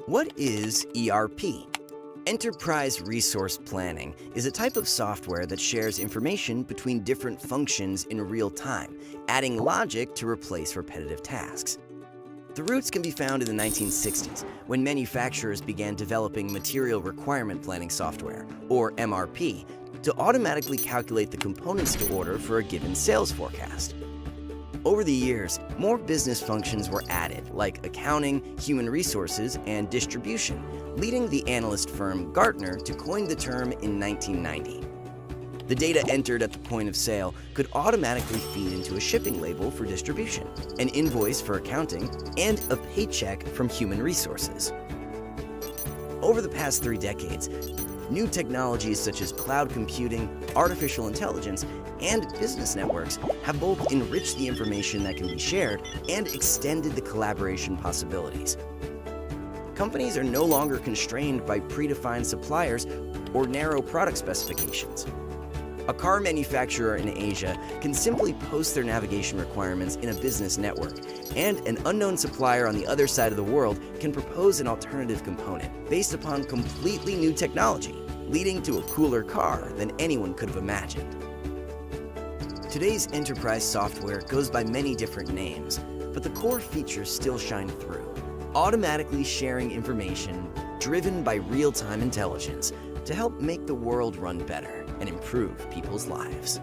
What is ERP? Enterprise Resource Planning is a type of software that shares information between different functions in real time, adding logic to replace repetitive tasks. The roots can be found in the 1960s, when manufacturers began developing material requirement planning software, or MRP, to automatically calculate the components to order for a given sales forecast. Over the years, more business functions were added, like accounting, human resources, and distribution, leading the analyst firm Gartner to coin the term in 1990. The data entered at the point of sale could automatically feed into a shipping label for distribution, an invoice for accounting, and a paycheck from human resources. Over the past 3 decades, new technologies such as cloud computing, artificial intelligence, and business networks have both enriched the information that can be shared and extended the collaboration possibilities. Companies are no longer constrained by predefined suppliers or narrow product specifications. A car manufacturer in Asia can simply post their navigation requirements in a business network, and an unknown supplier on the other side of the world can propose an alternative component based upon completely new technology, leading to a cooler car than anyone could have imagined. Today's enterprise software goes by many different names, but the core features still shine through. Automatically sharing information driven by real-time intelligence to help make the world run better and improve people's lives.